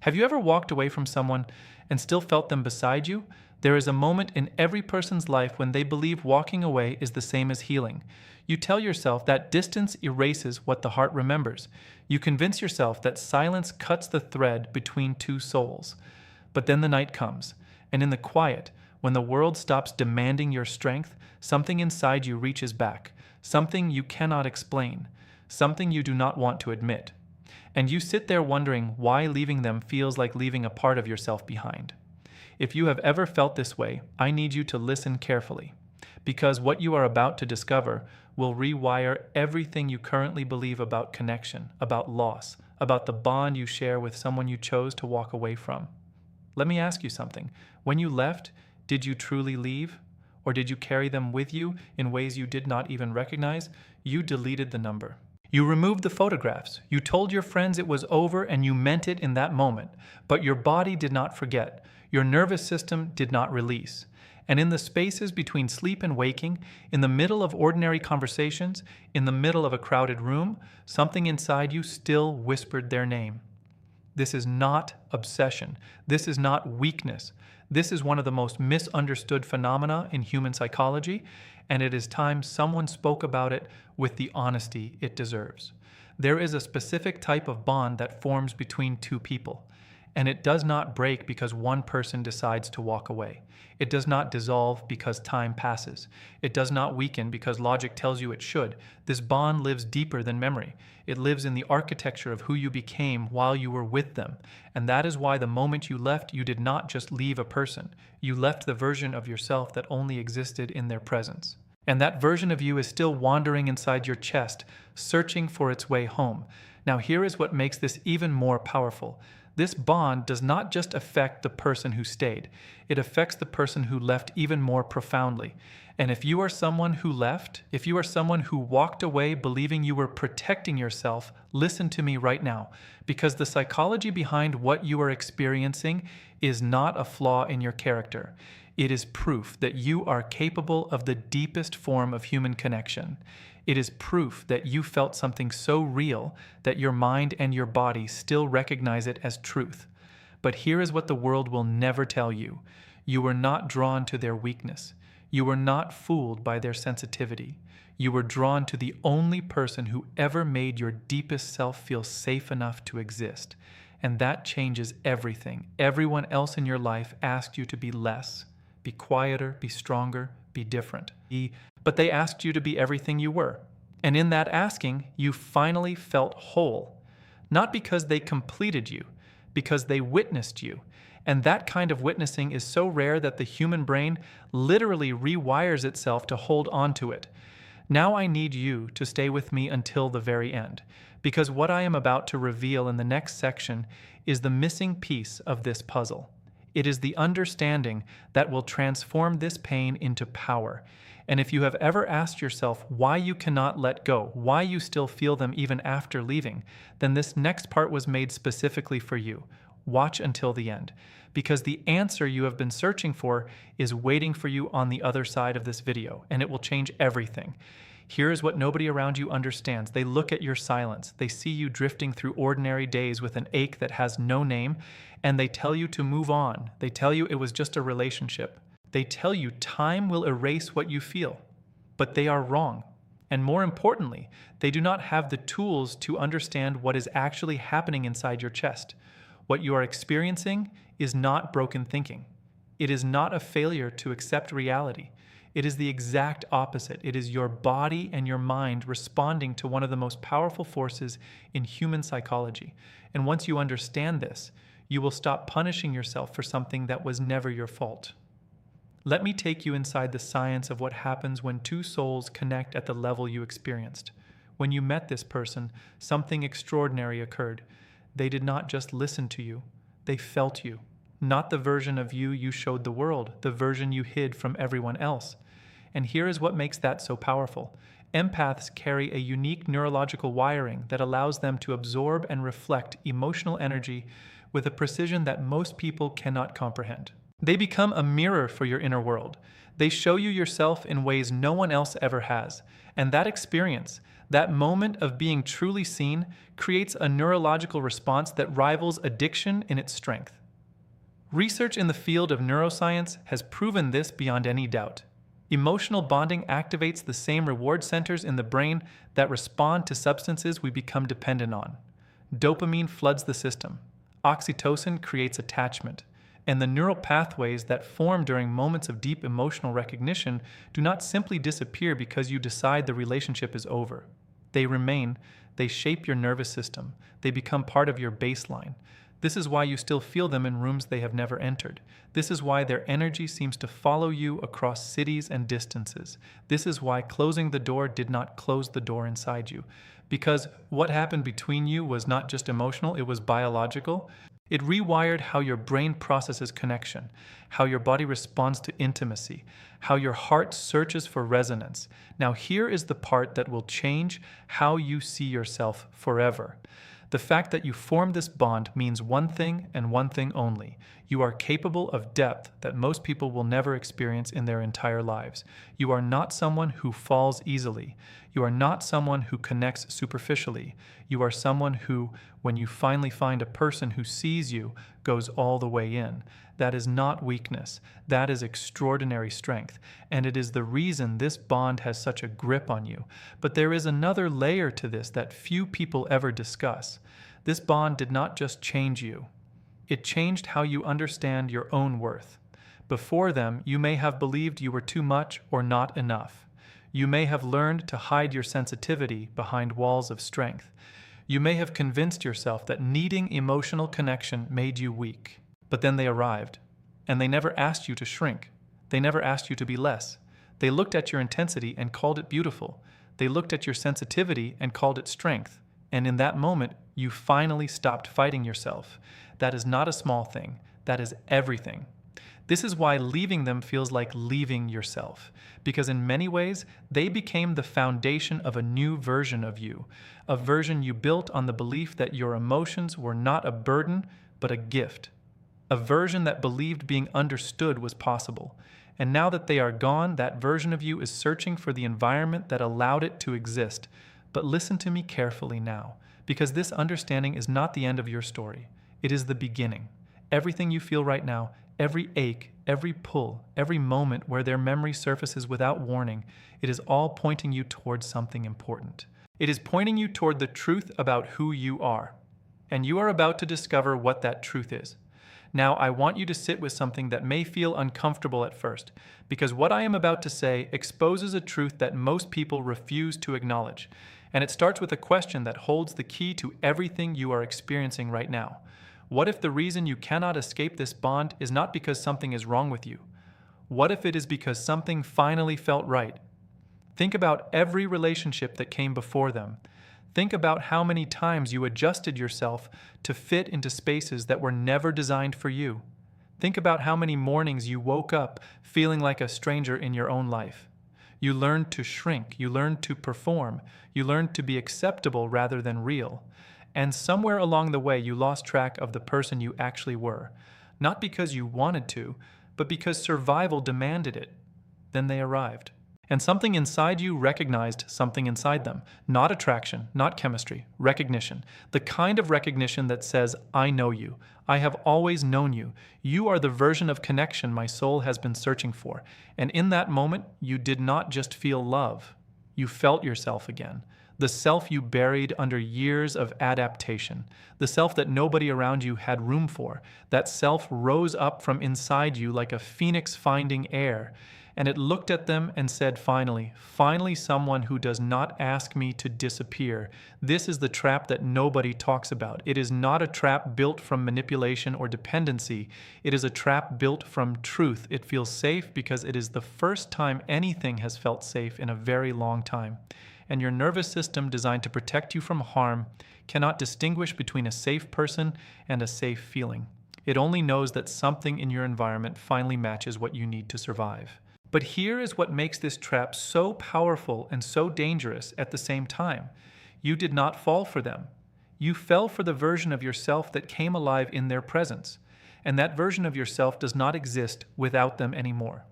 Have you ever walked away from someone and still felt them beside you? There is a moment in every person's life when they believe walking away is the same as healing. You tell yourself that distance erases what the heart remembers. You convince yourself that silence cuts the thread between two souls. But then the night comes, and in the quiet, when the world stops demanding your strength, something inside you reaches back, something you cannot explain, something you do not want to admit. And you sit there wondering why leaving them feels like leaving a part of yourself behind. If you have ever felt this way, I need you to listen carefully, because what you are about to discover will rewire everything you currently believe about connection, about loss, about the bond you share with someone you chose to walk away from. Let me ask you something. When you left, did you truly leave? Or did you carry them with you in ways you did not even recognize? You deleted the number. You removed the photographs. You told your friends it was over and you meant it in that moment. But your body did not forget. Your nervous system did not release. And in the spaces between sleep and waking, in the middle of ordinary conversations, in the middle of a crowded room, something inside you still whispered their name. This is not obsession. This is not weakness. This is one of the most misunderstood phenomena in human psychology, and it is time someone spoke about it with the honesty it deserves. There is a specific type of bond that forms between two people, and it does not break because one person decides to walk away. It does not dissolve because time passes. It does not weaken because logic tells you it should. This bond lives deeper than memory. It lives in the architecture of who you became while you were with them. And that is why the moment you left, you did not just leave a person. You left the version of yourself that only existed in their presence. And that version of you is still wandering inside your chest, searching for its way home. Now here is what makes this even more powerful. This bond does not just affect the person who stayed. It affects the person who left even more profoundly. And if you are someone who left, if you are someone who walked away believing you were protecting yourself, listen to me right now, because the psychology behind what you are experiencing is not a flaw in your character. It is proof that you are capable of the deepest form of human connection. It is proof that you felt something so real that your mind and your body still recognize it as truth. But here is what the world will never tell you. You were not drawn to their weakness. You were not fooled by their sensitivity. You were drawn to the only person who ever made your deepest self feel safe enough to exist. And that changes everything. Everyone else in your life asked you to be less, be quieter, be stronger, be different. But they asked you to be everything you were. And in that asking, you finally felt whole. Not because they completed you, because they witnessed you. And that kind of witnessing is so rare that the human brain literally rewires itself to hold on to it. Now I need you to stay with me until the very end, because what I am about to reveal in the next section is the missing piece of this puzzle. It is the understanding that will transform this pain into power. And if you have ever asked yourself why you cannot let go, why you still feel them even after leaving, then this next part was made specifically for you. Watch until the end, because the answer you have been searching for is waiting for you on the other side of this video, and it will change everything. Here is what nobody around you understands. They look at your silence. They see you drifting through ordinary days with an ache that has no name, and they tell you to move on. They tell you it was just a relationship. They tell you time will erase what you feel, but they are wrong. And more importantly, they do not have the tools to understand what is actually happening inside your chest. What you are experiencing is not broken thinking. It is not a failure to accept reality. It is the exact opposite. It is your body and your mind responding to one of the most powerful forces in human psychology. And once you understand this, you will stop punishing yourself for something that was never your fault. Let me take you inside the science of what happens when two souls connect at the level you experienced. When you met this person, something extraordinary occurred. They did not just listen to you, they felt you. Not the version of you you showed the world, the version you hid from everyone else. And here is what makes that so powerful. Empaths carry a unique neurological wiring that allows them to absorb and reflect emotional energy with a precision that most people cannot comprehend. They become a mirror for your inner world. They show you yourself in ways no one else ever has. And that experience, That moment of being truly seen creates a neurological response that rivals addiction in its strength. Research in the field of neuroscience has proven this beyond any doubt. Emotional bonding activates the same reward centers in the brain that respond to substances we become dependent on. Dopamine floods the system. Oxytocin creates attachment. And the neural pathways that form during moments of deep emotional recognition do not simply disappear because you decide the relationship is over. They remain, they shape your nervous system, they become part of your baseline. This is why you still feel them in rooms they have never entered. This is why their energy seems to follow you across cities and distances. This is why closing the door did not close the door inside you. Because what happened between you was not just emotional, it was biological. It rewired how your brain processes connection, how your body responds to intimacy, how your heart searches for resonance. Now here is the part that will change how you see yourself forever. The fact that you formed this bond means one thing and one thing only. You are capable of depth that most people will never experience in their entire lives. You are not someone who falls easily. You are not someone who connects superficially. You are someone who, when you finally find a person who sees you, goes all the way in. That is not weakness. That is extraordinary strength. And it is the reason this bond has such a grip on you. But there is another layer to this that few people ever discuss. This bond did not just change you. It changed how you understand your own worth. Before them, you may have believed you were too much or not enough. You may have learned to hide your sensitivity behind walls of strength. You may have convinced yourself that needing emotional connection made you weak. But then they arrived, and they never asked you to shrink. They never asked you to be less. They looked at your intensity and called it beautiful. They looked at your sensitivity and called it strength. And in that moment, you finally stopped fighting yourself. That is not a small thing. That is everything. This is why leaving them feels like leaving yourself, because in many ways, they became the foundation of a new version of you, a version you built on the belief that your emotions were not a burden, but a gift, a version that believed being understood was possible. And now that they are gone, that version of you is searching for the environment that allowed it to exist. But listen to me carefully now, because this understanding is not the end of your story. It is the beginning. Everything you feel right now, every ache, every pull, every moment where their memory surfaces without warning, it is all pointing you towards something important. It is pointing you toward the truth about who you are. And you are about to discover what that truth is. Now, I want you to sit with something that may feel uncomfortable at first, because what I am about to say exposes a truth that most people refuse to acknowledge. And it starts with a question that holds the key to everything you are experiencing right now. What if the reason you cannot escape this bond is not because something is wrong with you? What if it is because something finally felt right? Think about every relationship that came before them. Think about how many times you adjusted yourself to fit into spaces that were never designed for you. Think about how many mornings you woke up feeling like a stranger in your own life. You learned to shrink, you learned to perform, you learned to be acceptable rather than real. And somewhere along the way, you lost track of the person you actually were. Not because you wanted to, but because survival demanded it. Then they arrived. And something inside you recognized something inside them. Not attraction, not chemistry, recognition. The kind of recognition that says, I know you. I have always known you. You are the version of connection my soul has been searching for. And in that moment, you did not just feel love. You felt yourself again. The self you buried under years of adaptation, the self that nobody around you had room for, that self rose up from inside you like a phoenix finding air, and it looked at them and said, finally someone who does not ask me to disappear. This is the trap that nobody talks about. It is not a trap built from manipulation or dependency. It is a trap built from truth. It feels safe because it is the first time anything has felt safe in a very long time. And your nervous system, designed to protect you from harm, cannot distinguish between a safe person and a safe feeling. It only knows that something in your environment finally matches what you need to survive. But here is what makes this trap so powerful and so dangerous at the same time. You did not fall for them. You fell for the version of yourself that came alive in their presence. And that version of yourself does not exist without them anymore.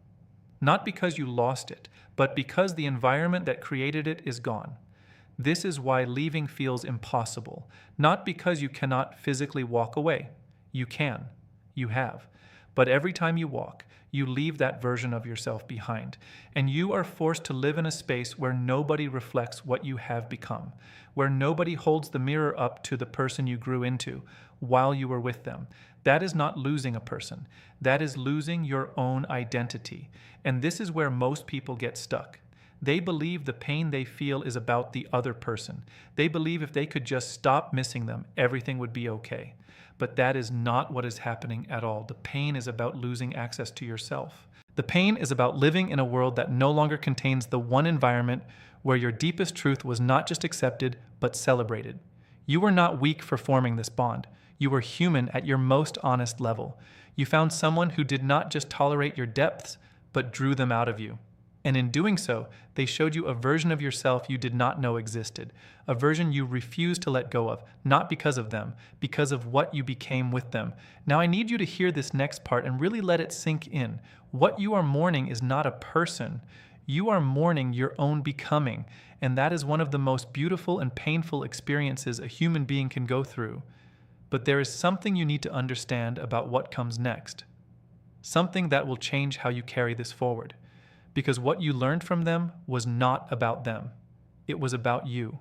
Not because you lost it, but because the environment that created it is gone. This is why leaving feels impossible, not because you cannot physically walk away. You can. You have. But every time you walk, you leave that version of yourself behind, and you are forced to live in a space where nobody reflects what you have become, where nobody holds the mirror up to the person you grew into while you were with them. That is not losing a person. That is losing your own identity. And this is where most people get stuck. They believe the pain they feel is about the other person. They believe if they could just stop missing them, everything would be okay. But that is not what is happening at all. The pain is about losing access to yourself. The pain is about living in a world that no longer contains the one environment where your deepest truth was not just accepted, but celebrated. You were not weak for forming this bond. You were human at your most honest level. You found someone who did not just tolerate your depths, but drew them out of you. And in doing so, they showed you a version of yourself you did not know existed, a version you refused to let go of, not because of them, because of what you became with them. Now I need you to hear this next part and really let it sink in. What you are mourning is not a person. You are mourning your own becoming, and that is one of the most beautiful and painful experiences a human being can go through. But there is something you need to understand about what comes next. Something that will change how you carry this forward. Because what you learned from them was not about them. It was about you.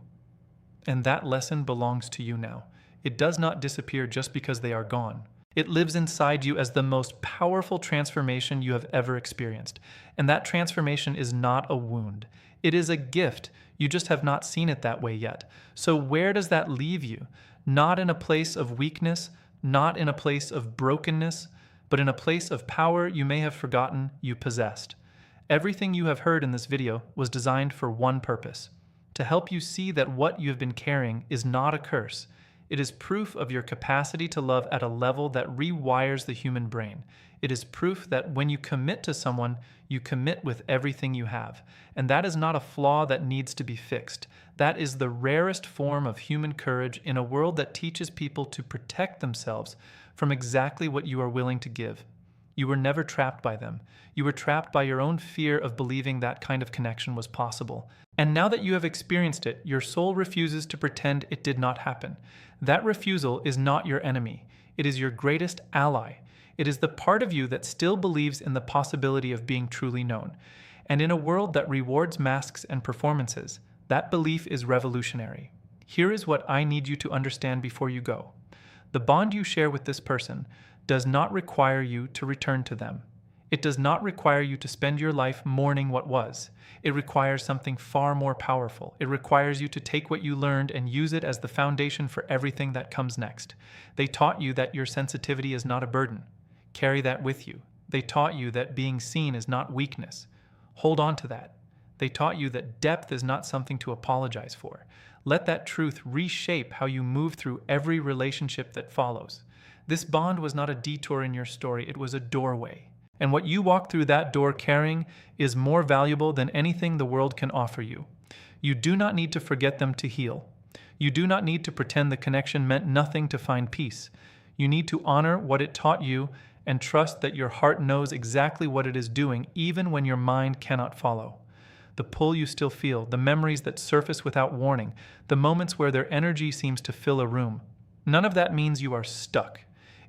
And that lesson belongs to you now. It does not disappear just because they are gone. It lives inside you as the most powerful transformation you have ever experienced. And that transformation is not a wound. It is a gift. You just have not seen it that way yet. So where does that leave you? Not in a place of weakness, not in a place of brokenness, but in a place of power you may have forgotten you possessed. Everything you have heard in this video was designed for one purpose: to help you see that what you have been carrying is not a curse. It is proof of your capacity to love at a level that rewires the human brain. It is proof that when you commit to someone, you commit with everything you have. And that is not a flaw that needs to be fixed. That is the rarest form of human courage in a world that teaches people to protect themselves from exactly what you are willing to give. You were never trapped by them. You were trapped by your own fear of believing that kind of connection was possible. And now that you have experienced it, your soul refuses to pretend it did not happen. That refusal is not your enemy. It is your greatest ally. It is the part of you that still believes in the possibility of being truly known. And in a world that rewards masks and performances, that belief is revolutionary. Here is what I need you to understand before you go. The bond you share with this person does not require you to return to them. It does not require you to spend your life mourning what was. It requires something far more powerful. It requires you to take what you learned and use it as the foundation for everything that comes next. They taught you that your sensitivity is not a burden. Carry that with you. They taught you that being seen is not weakness. Hold on to that. They taught you that depth is not something to apologize for. Let that truth reshape how you move through every relationship that follows. This bond was not a detour in your story, it was a doorway. And what you walk through that door carrying is more valuable than anything the world can offer you. You do not need to forget them to heal. You do not need to pretend the connection meant nothing to find peace. You need to honor what it taught you and trust that your heart knows exactly what it is doing, even when your mind cannot follow. The pull you still feel, the memories that surface without warning, the moments where their energy seems to fill a room. None of that means you are stuck.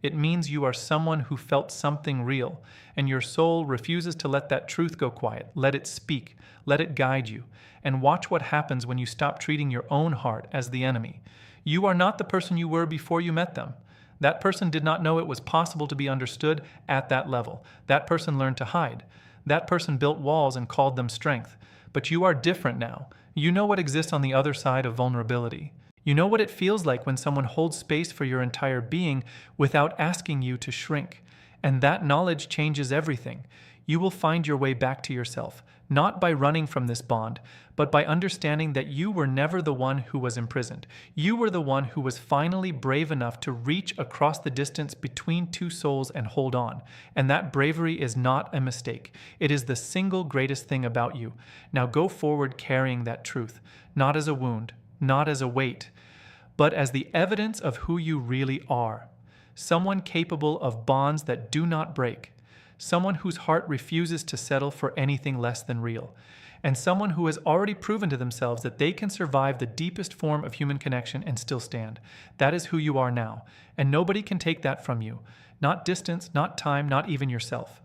It means you are someone who felt something real, and your soul refuses to let that truth go quiet. Let it speak. Let it guide you. And watch what happens when you stop treating your own heart as the enemy. You are not the person you were before you met them. That person did not know it was possible to be understood at that level. That person learned to hide. That person built walls and called them strength. But you are different now. You know what exists on the other side of vulnerability. You know what it feels like when someone holds space for your entire being without asking you to shrink. And that knowledge changes everything. You will find your way back to yourself, not by running from this bond, but by understanding that you were never the one who was imprisoned. You were the one who was finally brave enough to reach across the distance between two souls and hold on. And that bravery is not a mistake. It is the single greatest thing about you. Now go forward carrying that truth, not as a wound, not as a weight, but as the evidence of who you really are. Someone capable of bonds that do not break. Someone whose heart refuses to settle for anything less than real. and someone who has already proven to themselves that they can survive the deepest form of human connection and still stand. That is who you are now, and nobody can take that from you. Not distance, not time, not even yourself.